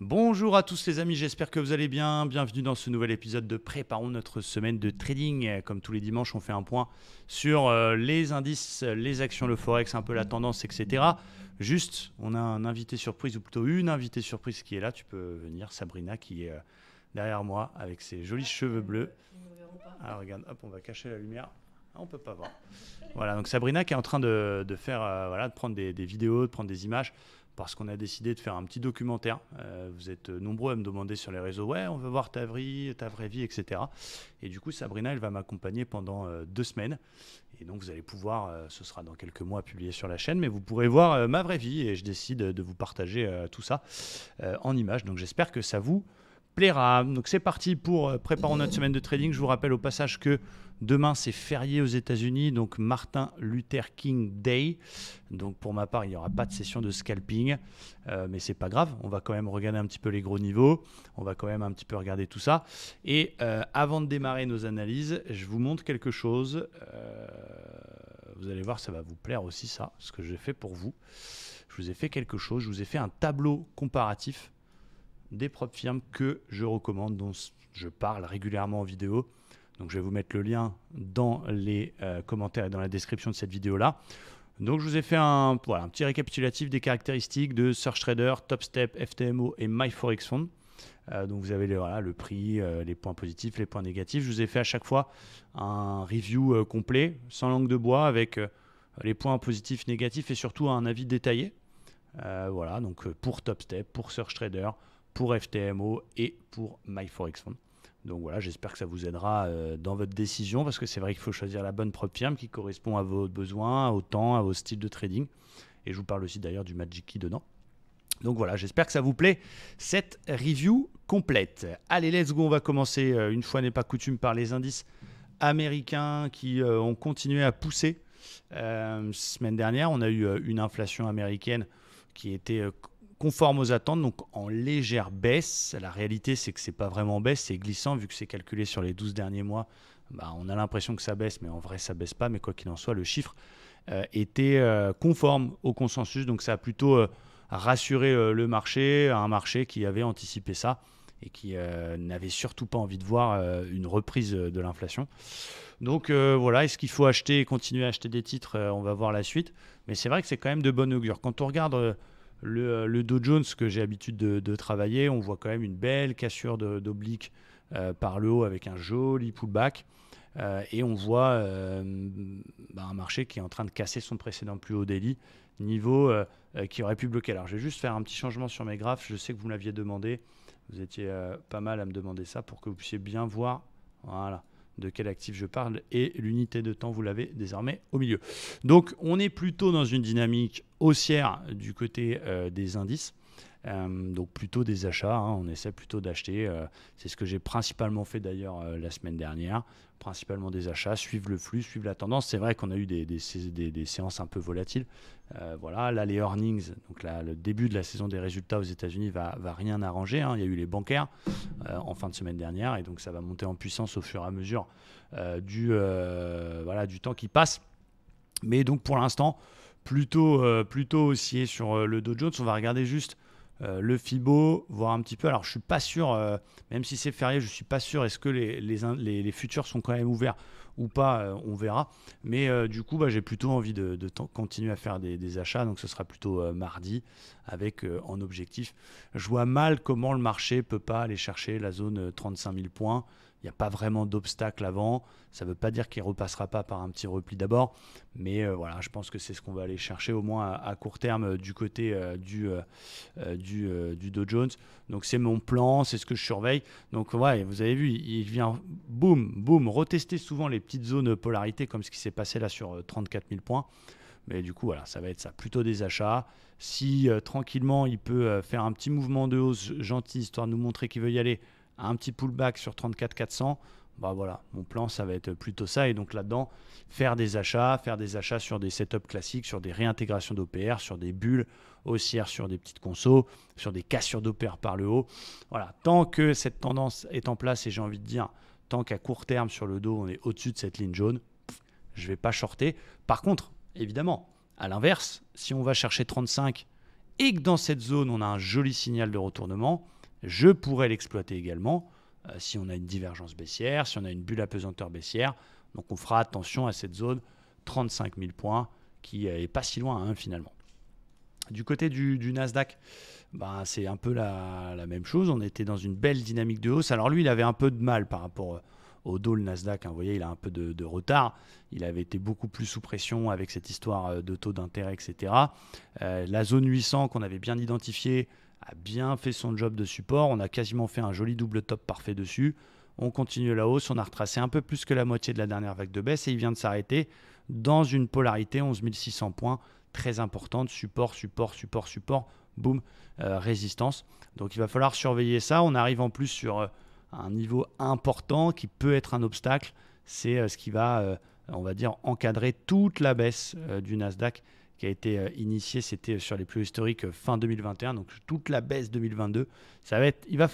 Bonjour à tous les amis, j'espère que vous allez bien. Bienvenue dans ce nouvel épisode de Préparons notre semaine de trading. Comme tous les dimanches, on fait un point sur les indices, les actions, le forex, un peu la tendance, etc. Juste, on a un invité surprise, ou plutôt une invitée surprise qui est là. Tu peux venir, Sabrina, qui est derrière moi avec ses jolis cheveux bleus. Ils ne verront pas. Alors regarde, hop, on va cacher la lumière. Ah, on peut pas voir. Voilà, donc Sabrina qui est en train de faire, voilà, de prendre des vidéos, de prendre des images, parce qu'on a décidé de faire un petit documentaire. Vous êtes nombreux à me demander sur les réseaux, ouais, on veut voir ta vraie vie, etc. Et du coup, Sabrina, elle va m'accompagner pendant 2 semaines. Et donc, vous allez pouvoir, ce sera dans quelques mois publié sur la chaîne, mais vous pourrez voir ma vraie vie. Et je décide de vous partager tout ça en images. Donc, j'espère que ça vous plaira. Donc, c'est parti pour Préparons notre semaine de trading. Je vous rappelle au passage que demain, c'est férié aux États-Unis, donc Martin Luther King Day. Donc pour ma part, il n'y aura pas de session de scalping, mais c'est pas grave. On va quand même regarder un petit peu les gros niveaux. On va quand même un petit peu regarder tout ça. Et avant de démarrer nos analyses, je vous montre quelque chose. Vous allez voir, ça va vous plaire aussi ça, ce que j'ai fait pour vous. Je vous ai fait quelque chose. Je vous ai fait un tableau comparatif des propres firmes que je recommande, dont je parle régulièrement en vidéo. Donc je vais vous mettre le lien dans les commentaires et dans la description de cette vidéo-là. Donc je vous ai fait un petit récapitulatif des caractéristiques de SearchTrader, TopStep, FTMO et MyForexFund. Donc vous avez le prix, les points positifs, les points négatifs. Je vous ai fait à chaque fois un review complet, sans langue de bois, avec les points positifs, négatifs et surtout un avis détaillé. Voilà, donc pour TopStep, pour SearchTrader, pour FTMO et pour MyForexFund. Donc voilà, j'espère que ça vous aidera dans votre décision, parce que c'est vrai qu'il faut choisir la bonne propre firme qui correspond à vos besoins, au temps, à vos styles de trading. Et je vous parle aussi d'ailleurs du Magic Key dedans. Donc voilà, j'espère que ça vous plaît, cette review complète. Allez, let's go, on va commencer, une fois n'est pas coutume, par les indices américains qui ont continué à pousser. Semaine dernière, on a eu une inflation américaine qui était conforme aux attentes, donc en légère baisse. La réalité, c'est que c'est pas vraiment baisse, c'est glissant, vu que c'est calculé sur les 12 derniers mois. On a l'impression que ça baisse, mais en vrai, ça baisse pas. Mais quoi qu'il en soit, le chiffre était conforme au consensus, donc ça a plutôt rassuré le marché, un marché qui avait anticipé ça et qui n'avait surtout pas envie de voir une reprise de l'inflation. Donc voilà, est-ce qu'il faut acheter et continuer à acheter des titres? On va voir la suite. Mais c'est vrai que c'est quand même de bon augure. Quand on regarde le Dow Jones que j'ai l'habitude de travailler, on voit quand même une belle cassure d'oblique par le haut avec un joli pullback. Et on voit un marché qui est en train de casser son précédent plus haut daily, niveau qui aurait pu bloquer. Alors je vais juste faire un petit changement sur mes graphes. Je sais que vous me l'aviez demandé. Vous étiez pas mal à me demander ça pour que vous puissiez bien voir. Voilà, de quel actif je parle, et l'unité de temps, vous l'avez désormais au milieu. Donc, on est plutôt dans une dynamique haussière du côté des indices. Donc plutôt des achats, hein, on essaie plutôt d'acheter. C'est ce que j'ai principalement fait d'ailleurs la semaine dernière. Principalement des achats, suivre le flux, suivre la tendance. C'est vrai qu'on a eu des séances un peu volatiles. Voilà, là les earnings, donc là, le début de la saison des résultats aux États-Unis va rien arranger. Hein. Il y a eu les bancaires en fin de semaine dernière, et donc ça va monter en puissance au fur et à mesure du temps qui passe. Mais donc pour l'instant, plutôt haussier sur le Dow Jones. On va regarder juste le Fibo, voir un petit peu. Alors je suis pas sûr, même si c'est férié, je suis pas sûr. Est-ce que les futurs sont quand même ouverts ou pas? On verra. Mais du coup, j'ai plutôt envie de continuer à faire des achats. Donc ce sera plutôt mardi, avec en objectif. Je vois mal comment le marché peut pas aller chercher la zone 35 000 points. Il n'y a pas vraiment d'obstacle avant. Ça ne veut pas dire qu'il ne repassera pas par un petit repli d'abord. Mais voilà, je pense que c'est ce qu'on va aller chercher au moins à court terme du côté du Dow Jones. Donc c'est mon plan, c'est ce que je surveille. Donc ouais, vous avez vu, il vient boum, boum, retester souvent les petites zones polarité comme ce qui s'est passé là sur 34 000 points. Mais du coup, voilà, ça va être ça, plutôt des achats. Si tranquillement, il peut faire un petit mouvement de hausse gentil, histoire de nous montrer qu'il veut y aller, un petit pullback sur 34 400, voilà, mon plan ça va être plutôt ça. Et donc là-dedans, faire des achats sur des setups classiques, sur des réintégrations d'OPR, sur des bulles haussières, sur des petites consos, sur des cassures d'OPR par le haut. Voilà, tant que cette tendance est en place, et j'ai envie de dire, tant qu'à court terme sur le dos, on est au-dessus de cette ligne jaune, je ne vais pas shorter. Par contre, évidemment, à l'inverse, si on va chercher 35 et que dans cette zone, on a un joli signal de retournement, je pourrais l'exploiter également si on a une divergence baissière, si on a une bulle à pesanteur baissière. Donc on fera attention à cette zone 35 000 points qui n'est pas si loin finalement. Du côté du Nasdaq, c'est un peu la même chose. On était dans une belle dynamique de hausse. Alors lui, il avait un peu de mal par rapport au Dow, le Nasdaq. Vous voyez, il a un peu de retard. Il avait été beaucoup plus sous pression avec cette histoire de taux d'intérêt, etc. La zone 800 qu'on avait bien identifiée a bien fait son job de support. On a quasiment fait un joli double top parfait dessus. On continue la hausse. On a retracé un peu plus que la moitié de la dernière vague de baisse et il vient de s'arrêter dans une polarité 11 600 points très importante. Support, support, support, support. Boum, résistance. Donc il va falloir surveiller ça. On arrive en plus sur un niveau important qui peut être un obstacle. C'est ce qui va, on va dire, encadrer toute la baisse du Nasdaq qui a été initiée. C'était sur les plus historiques fin 2021. Donc toute la baisse 2022, il va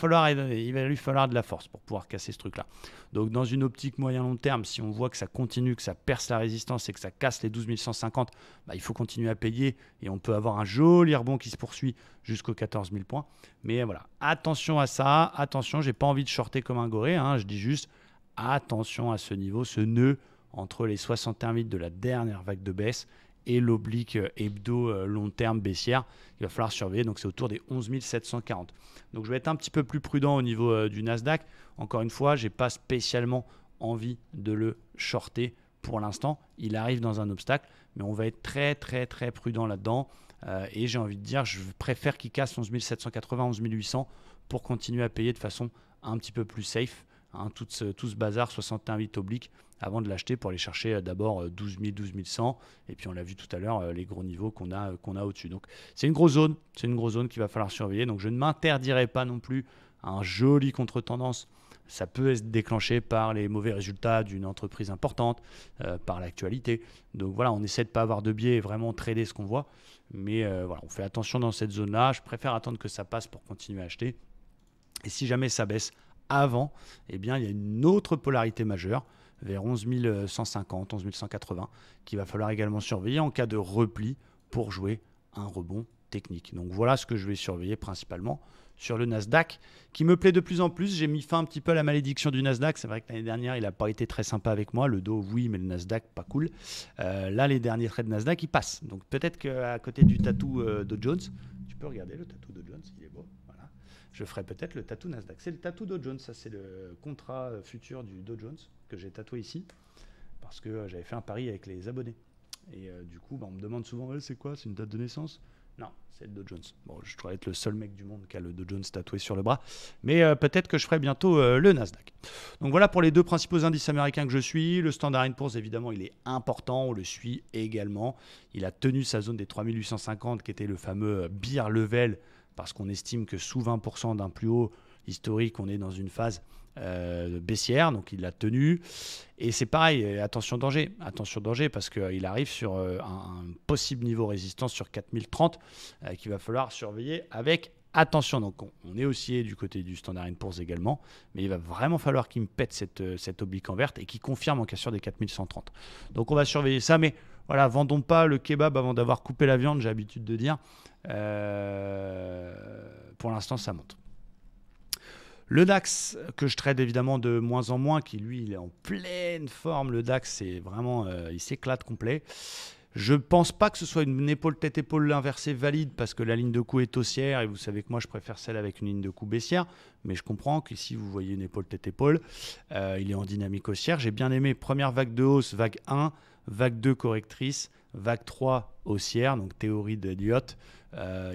lui falloir de la force pour pouvoir casser ce truc-là. Donc dans une optique moyen-long terme, si on voit que ça continue, que ça perce la résistance et que ça casse les 12 150, il faut continuer à payer et on peut avoir un joli rebond qui se poursuit jusqu'aux 14 000 points. Mais voilà, attention à ça, attention, j'ai pas envie de shorter comme un goré, je dis juste attention à ce niveau, ce nœud entre les 61 000 de la dernière vague de baisse et l'oblique hebdo long terme baissière. Il va falloir surveiller, donc c'est autour des 11 740. Donc je vais être un petit peu plus prudent au niveau du Nasdaq. Encore une fois, je n'ai pas spécialement envie de le shorter pour l'instant. Il arrive dans un obstacle, mais on va être très très très prudent là-dedans. Et j'ai envie de dire, je préfère qu'il casse 11 780, 11 800 pour continuer à payer de façon un petit peu plus safe. Tout ce bazar 61,8 oblique avant de l'acheter pour aller chercher d'abord 12 000, 12 100 et puis on l'a vu tout à l'heure les gros niveaux qu'on a au-dessus. Donc c'est une grosse zone, qu'il va falloir surveiller. Donc je ne m'interdirai pas non plus à un joli contre-tendance. Ça peut être déclenché par les mauvais résultats d'une entreprise importante, par l'actualité. Donc voilà, on essaie de ne pas avoir de biais et vraiment trader ce qu'on voit. Mais voilà, on fait attention dans cette zone-là. Je préfère attendre que ça passe pour continuer à acheter. Et si jamais ça baisse avant, eh bien, il y a une autre polarité majeure vers 11 150, 11 180 qu'il va falloir également surveiller en cas de repli pour jouer un rebond technique. Donc voilà ce que je vais surveiller principalement sur le Nasdaq qui me plaît de plus en plus. J'ai mis fin un petit peu à la malédiction du Nasdaq. C'est vrai que l'année dernière, il n'a pas été très sympa avec moi. Le Dow, oui, mais le Nasdaq, pas cool. Là, les derniers trades Nasdaq, ils passent. Donc peut-être qu'à côté du tatou Dow Jones, tu peux regarder le tatou Dow Jones, il est beau. Voilà. Je ferai peut-être le tatou Nasdaq. C'est le tatou Dow Jones, ça c'est le contrat futur du Dow Jones que j'ai tatoué ici parce que j'avais fait un pari avec les abonnés. Et du coup, on me demande souvent, c'est quoi? C'est une date de naissance? Non, c'est le Dow Jones. Bon, je dois être le seul mec du monde qui a le Dow Jones tatoué sur le bras. Mais peut-être que je ferai bientôt le Nasdaq. Donc voilà pour les deux principaux indices américains que je suis. Le Standard & Poor's, évidemment, il est important. On le suit également. Il a tenu sa zone des 3850 qui était le fameux bear level parce qu'on estime que sous 20% d'un plus haut historique, on est dans une phase baissière, donc il l'a tenu. Et c'est pareil, attention danger parce qu'il arrive sur un possible niveau résistance sur 4030 qu'il va falloir surveiller avec attention. Donc on est aussi du côté du Standard & Poor's également, mais il va vraiment falloir qu'il me pète cette oblique en verte et qu'il confirme en cassure des 4130. Donc on va surveiller ça, mais voilà, vendons pas le kebab avant d'avoir coupé la viande, j'ai l'habitude de dire. Pour l'instant, ça monte. Le DAX, que je trade évidemment de moins en moins, qui lui, il est en pleine forme. Le DAX, c'est vraiment, il s'éclate complet. Je ne pense pas que ce soit une épaule tête-épaule inversée valide parce que la ligne de coup est haussière et vous savez que moi, je préfère celle avec une ligne de coup baissière. Mais je comprends qu'ici, vous voyez une épaule tête-épaule. Il est en dynamique haussière. J'ai bien aimé première vague de hausse, vague 1, vague 2 correctrice, vague 3 haussière, donc théorie d'Elliott.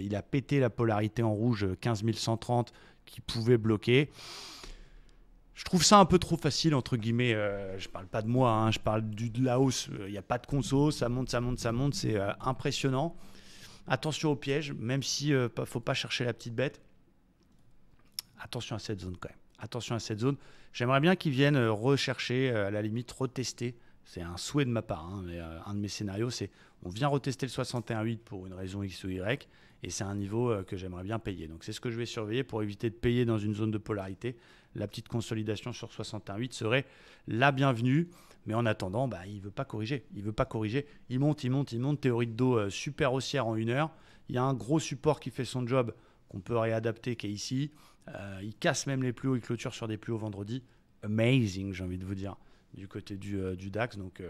Il a pété la polarité en rouge 15 130 qui pouvait bloquer. Je trouve ça un peu trop facile, entre guillemets. Je ne parle pas de moi, je parle de la hausse. Il n'y a pas de conso, ça monte, ça monte, ça monte. C'est impressionnant. Attention au piège, même si il ne faut pas chercher la petite bête. Attention à cette zone quand même. Attention à cette zone. J'aimerais bien qu'ils viennent rechercher, à la limite, retester c'est un souhait de ma part, hein, mais un de mes scénarios, c'est on vient retester le 61,8 pour une raison X ou Y, et c'est un niveau que j'aimerais bien payer. Donc c'est ce que je vais surveiller pour éviter de payer dans une zone de polarité. La petite consolidation sur 61,8 serait la bienvenue, mais en attendant, il ne veut pas corriger. Il monte. Théorie de dos super haussière en 1 heure. Il y a un gros support qui fait son job qu'on peut réadapter, qui est ici. Il casse même les plus hauts, il clôture sur des plus hauts vendredi. Amazing, j'ai envie de vous dire, du côté du DAX. Donc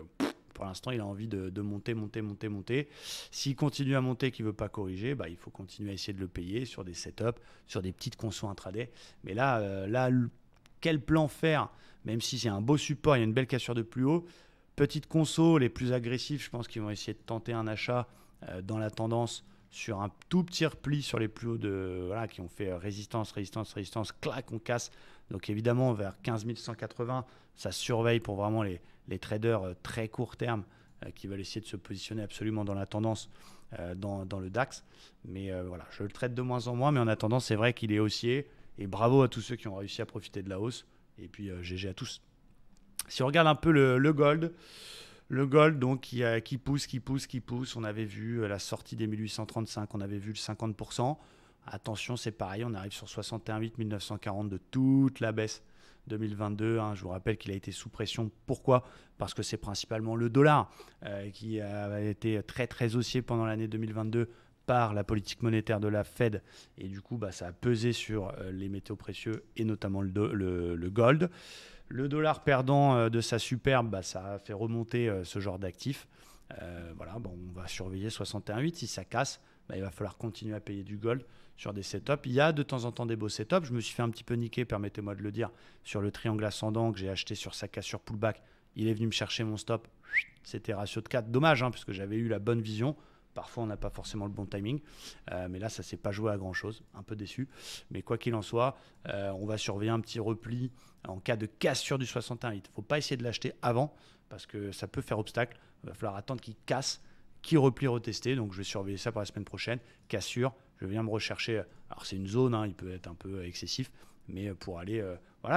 pour l'instant, il a envie de monter. S'il continue à monter, qu'il ne veut pas corriger, il faut continuer à essayer de le payer sur des setups, sur des petites consos intraday. Mais là, quel plan faire? Même si c'est un beau support, il y a une belle cassure de plus haut. Petites consos, les plus agressifs, je pense qu'ils vont essayer de tenter un achat dans la tendance sur un tout petit repli sur les plus hauts qui ont fait résistance, clac, on casse. Donc évidemment, vers 15 180, ça surveille pour vraiment les traders très court terme qui veulent essayer de se positionner absolument dans la tendance dans le DAX. Mais voilà, je le traite de moins en moins, mais en attendant, c'est vrai qu'il est haussier. Et bravo à tous ceux qui ont réussi à profiter de la hausse. Et puis GG à tous. Si on regarde un peu le gold, donc qui pousse. On avait vu la sortie des 1835, on avait vu le 50%. Attention, c'est pareil, on arrive sur 61,8 1940 de toute la baisse 2022. Je vous rappelle qu'il a été sous pression. Pourquoi? Parce que c'est principalement le dollar qui a été très très haussier pendant l'année 2022 par la politique monétaire de la Fed. Et du coup, ça a pesé sur les métaux précieux et notamment le gold. Le dollar perdant de sa superbe, ça a fait remonter ce genre d'actifs. On va surveiller 61,8. Si ça casse, il va falloir continuer à payer du gold sur des setups. Il y a de temps en temps des beaux setups. Je me suis fait un petit peu niquer, permettez-moi de le dire, sur le triangle ascendant que j'ai acheté sur sa cassure pullback. Il est venu me chercher mon stop. C'était ratio de 4. Dommage, puisque j'avais eu la bonne vision. Parfois, on n'a pas forcément le bon timing. Mais là, ça ne s'est pas joué à grand-chose. Un peu déçu. Mais quoi qu'il en soit, on va surveiller un petit repli en cas de cassure du 61,8. Il ne faut pas essayer de l'acheter avant parce que ça peut faire obstacle. Il va falloir attendre qu'il casse, qu'il replie, retester. Donc, je vais surveiller ça pour la semaine prochaine. Cassure, je viens me rechercher. Alors, c'est une zone, il peut être un peu excessif. Mais pour aller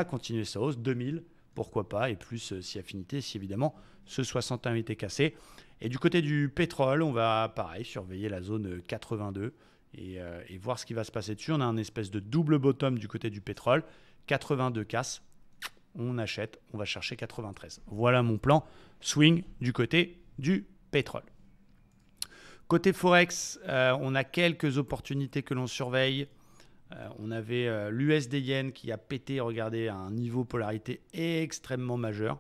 continuer sa hausse, 2000, pourquoi pas. Et plus si affinité, si évidemment ce 61,8 est cassé. Et du côté du pétrole, on va pareil surveiller la zone 82 et voir ce qui va se passer dessus. On a un espèce de double bottom du côté du pétrole. 82 casse, on achète, on va chercher 93. Voilà mon plan swing du côté du pétrole. Côté Forex, on a quelques opportunités que l'on surveille. On avait l'USD Yen qui a pété, regardez, à un niveau polarité extrêmement majeur.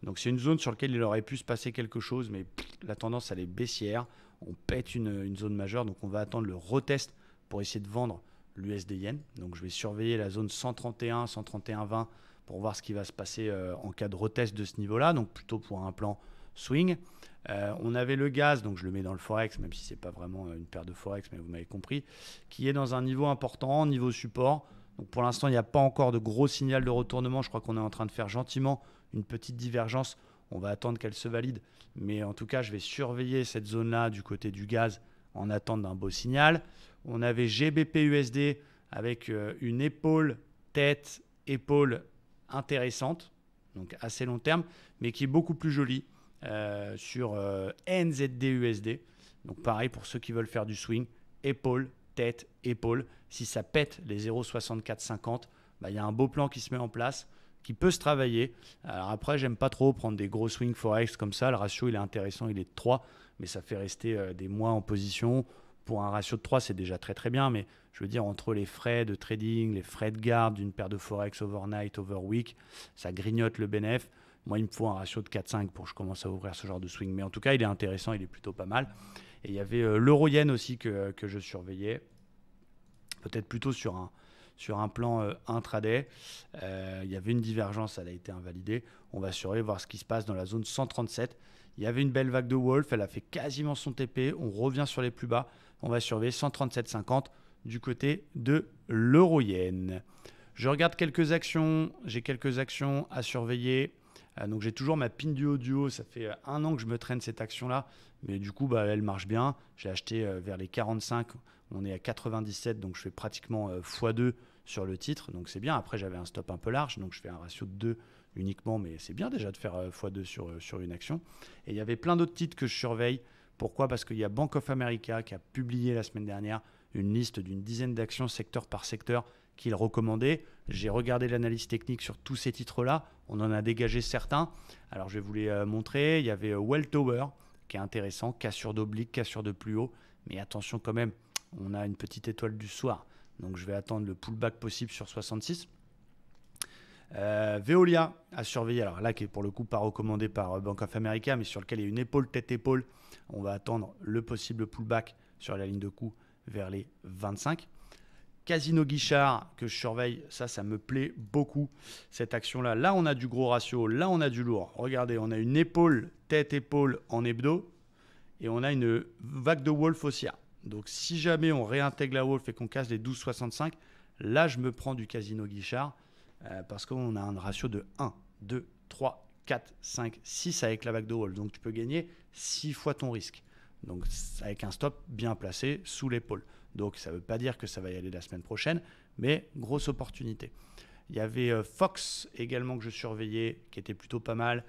Donc c'est une zone sur laquelle il aurait pu se passer quelque chose, mais la tendance elle est baissière. On pète une zone majeure, donc on va attendre le retest pour essayer de vendre l'USD Yen. Donc je vais surveiller la zone 131, 131,20 pour voir ce qui va se passer en cas de retest de ce niveau-là, donc plutôt pour un plan swing. On avait le gaz, donc je le mets dans le Forex, même si ce n'est pas vraiment une paire de Forex, mais vous m'avez compris, qui est dans un niveau important, niveau support. Donc pour l'instant, il n'y a pas encore de gros signal de retournement. Je crois qu'on est en train de faire gentiment une petite divergence. On va attendre qu'elle se valide. Mais en tout cas, je vais surveiller cette zone-là du côté du gaz en attente d'un beau signal. On avait GBP-USD avec une épaule intéressante, donc assez long terme, mais qui est beaucoup plus jolie sur NZD-USD. Donc pareil pour ceux qui veulent faire du swing, épaule, tête, épaule. Si ça pète les 0,6450, il y a un beau plan qui se met en place, qui peut se travailler. Alors après, j'aime pas trop prendre des gros swings forex comme ça. Le ratio, il est intéressant, il est de 3, mais ça fait rester des mois en position. Pour un ratio de 3, c'est déjà très très bien, mais je veux dire, entre les frais de trading, les frais de garde d'une paire de forex overnight, overweek, ça grignote le bénéf. Moi, il me faut un ratio de 4-5 pour que je commence à ouvrir ce genre de swing. Mais en tout cas, il est intéressant, il est plutôt pas mal. Et il y avait l'euro-yen aussi que je surveillais, peut-être plutôt sur un plan intraday. Il y avait une divergence, elle a été invalidée. On va surveiller, voir ce qui se passe dans la zone 137. Il y avait une belle vague de Wolf, elle a fait quasiment son TP. On revient sur les plus bas. On va surveiller 137,50 du côté de l'euro-yen. Je regarde quelques actions. J'ai quelques actions à surveiller. Donc j'ai toujours ma PIN duo. Ça fait 1 an que je me traîne cette action-là. Mais du coup, elle marche bien. J'ai acheté vers les 45. On est à 97, donc je fais pratiquement x2 sur le titre. Donc c'est bien. Après, j'avais un stop un peu large. Donc je fais un ratio de 2 uniquement, mais c'est bien déjà de faire x2 sur une action. Et il y avait plein d'autres titres que je surveille. Pourquoi? Parce qu'il y a Bank of America qui a publié la semaine dernière une liste d'une dizaine d'actions secteur par secteur qu'il recommandait. J'ai regardé l'analyse technique sur tous ces titres-là. On en a dégagé certains. Alors, je vais vous les montrer. Il y avait Welltower qui est intéressant. Cassure d'oblique, cassure de plus haut. Mais attention quand même, on a une petite étoile du soir. Donc, je vais attendre le pullback possible sur 66. Veolia à surveiller. Alors là, qui est pour le coup pas recommandé par Bank of America, mais sur lequel il y a une épaule, tête-épaule. On va attendre le possible pullback sur la ligne de coup vers les 25. Casino Guichard que je surveille, ça me plaît beaucoup cette action-là. Là, on a du gros ratio, là, on a du lourd. Regardez, on a une épaule, tête-épaule en hebdo et on a une vague de Wolf haussière. Donc, si jamais on réintègre la Wolf et qu'on casse les 12,65, là, je me prends du Casino Guichard parce qu'on a un ratio de 1, 2, 3, 4, 5, 6 avec la vague de Wolf. Donc, tu peux gagner 6 fois ton risque. Donc, avec un stop bien placé sous l'épaule. Donc, ça ne veut pas dire que ça va y aller la semaine prochaine, mais grosse opportunité. Il y avait Fox également que je surveillais, qui était plutôt pas mal,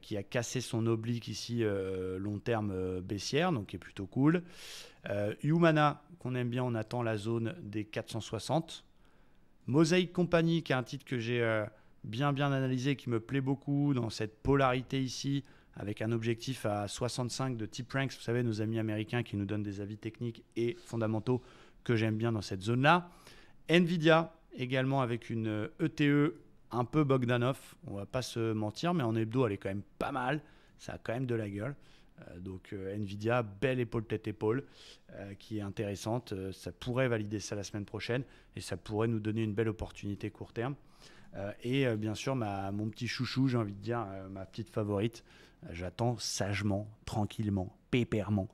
qui a cassé son oblique ici long terme baissière, donc qui est plutôt cool. Humana, qu'on aime bien, on attend la zone des 460. Mosaic Company, qui est un titre que j'ai bien analysé, qui me plaît beaucoup dans cette polarité ici, avec un objectif à 65 de T-Pranks, vous savez, nos amis américains qui nous donnent des avis techniques et fondamentaux que j'aime bien dans cette zone-là. Nvidia, également avec une ETE un peu Bogdanov, on ne va pas se mentir, mais en hebdo, elle est quand même pas mal, ça a quand même de la gueule. Donc Nvidia, belle épaule tête-épaule, qui est intéressante, ça pourrait valider ça la semaine prochaine et ça pourrait nous donner une belle opportunité court terme. Et bien sûr, mon petit chouchou, j'ai envie de dire, ma petite favorite, j'attends sagement, tranquillement, pépèrement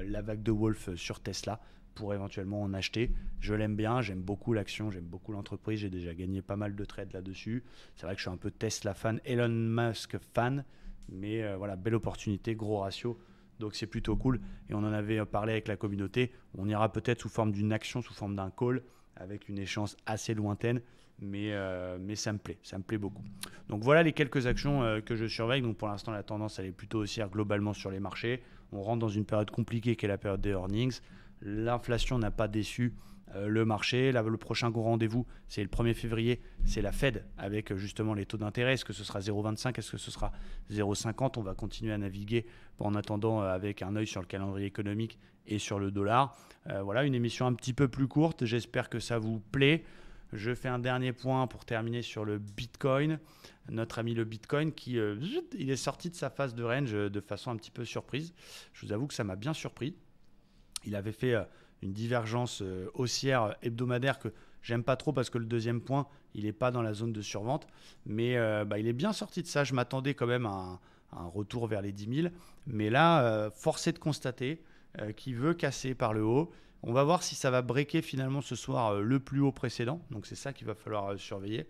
la vague de Wolf sur Tesla pour éventuellement en acheter. Je l'aime bien, j'aime beaucoup l'action, j'aime beaucoup l'entreprise, j'ai déjà gagné pas mal de trades là-dessus. C'est vrai que je suis un peu Tesla fan, Elon Musk fan, mais voilà, belle opportunité, gros ratio. Donc c'est plutôt cool. Et on en avait parlé avec la communauté. On ira peut-être sous forme d'une action, sous forme d'un call, avec une échéance assez lointaine. Mais ça me plaît beaucoup. Donc voilà les quelques actions que je surveille. Donc pour l'instant, la tendance elle est plutôt haussière globalement sur les marchés. On rentre dans une période compliquée qui est la période des earnings. L'inflation n'a pas déçu le marché. Là, le prochain gros rendez-vous, c'est le 1er février. C'est la Fed avec justement les taux d'intérêt. Est-ce que ce sera 0,25? Est-ce que ce sera 0,50? On va continuer à naviguer en attendant avec un œil sur le calendrier économique et sur le dollar. Voilà, une émission un petit peu plus courte. J'espère que ça vous plaît. Je fais un dernier point pour terminer sur le Bitcoin. Notre ami le Bitcoin qui il est sorti de sa phase de range de façon un petit peu surprise. Je vous avoue que ça m'a bien surpris. Il avait fait une divergence haussière hebdomadaire que j'aime pas trop parce que le deuxième point, il n'est pas dans la zone de survente. Mais il est bien sorti de ça. Je m'attendais quand même à un retour vers les 10 000. Mais là, force est de constater qu'il veut casser par le haut. On va voir si ça va breaker finalement ce soir le plus haut précédent. Donc c'est ça qu'il va falloir surveiller.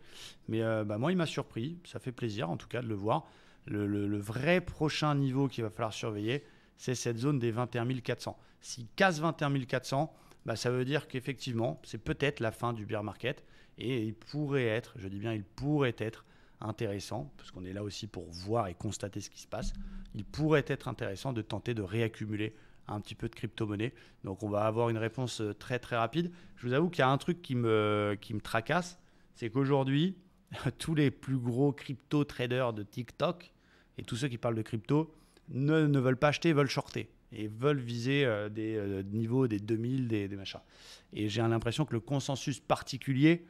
Mais moi, il m'a surpris. Ça fait plaisir en tout cas de le voir. Le vrai prochain niveau qu'il va falloir surveiller, c'est cette zone des 21 400. S'il casse 21 400, ça veut dire qu'effectivement, c'est peut-être la fin du bear market. Et il pourrait être, je dis bien il pourrait être intéressant, parce qu'on est là aussi pour voir et constater ce qui se passe, il pourrait être intéressant de tenter de réaccumuler un petit peu de crypto-monnaie. Donc on va avoir une réponse très très rapide. Je vous avoue qu'il y a un truc qui me tracasse, c'est qu'aujourd'hui, tous les plus gros crypto-traders de TikTok et tous ceux qui parlent de crypto ne veulent pas acheter, veulent shorter et veulent viser des niveaux des 2000, des machins. Et j'ai l'impression que le consensus particulier,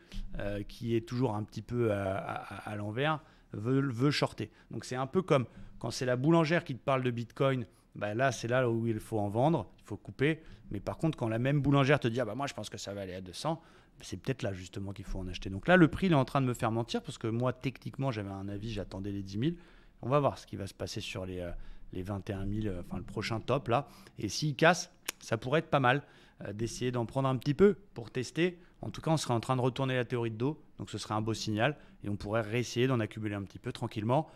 qui est toujours un petit peu à l'envers, veut shorter. Donc c'est un peu comme quand c'est la boulangère qui te parle de Bitcoin. Là, c'est là où il faut en vendre, il faut couper. Mais par contre, quand la même boulangère te dit moi, je pense que ça va aller à 200, c'est peut-être là justement qu'il faut en acheter. Donc là, le prix il est en train de me faire mentir parce que moi, techniquement, j'avais un avis, j'attendais les 10 000. On va voir ce qui va se passer sur les 21 000, enfin le prochain top là. Et s'il casse, ça pourrait être pas mal d'essayer d'en prendre un petit peu pour tester. En tout cas, on serait en train de retourner la théorie de dos, donc ce serait un beau signal et on pourrait réessayer d'en accumuler un petit peu tranquillement.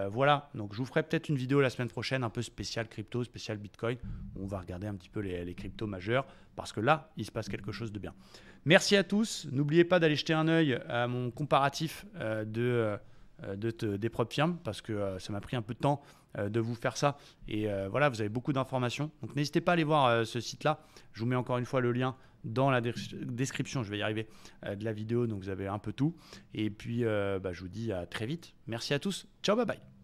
Voilà, donc je vous ferai peut-être une vidéo la semaine prochaine, un peu spéciale crypto, spéciale Bitcoin, où on va regarder un petit peu les cryptos majeurs, parce que là, il se passe quelque chose de bien. Merci à tous, n'oubliez pas d'aller jeter un œil à mon comparatif de des propres firmes parce que ça m'a pris un peu de temps de vous faire ça. Et voilà, vous avez beaucoup d'informations. Donc n'hésitez pas à aller voir ce site-là. Je vous mets encore une fois le lien dans la description, je vais y arriver, de la vidéo. Donc vous avez un peu tout. Et puis je vous dis à très vite. Merci à tous. Ciao, bye bye.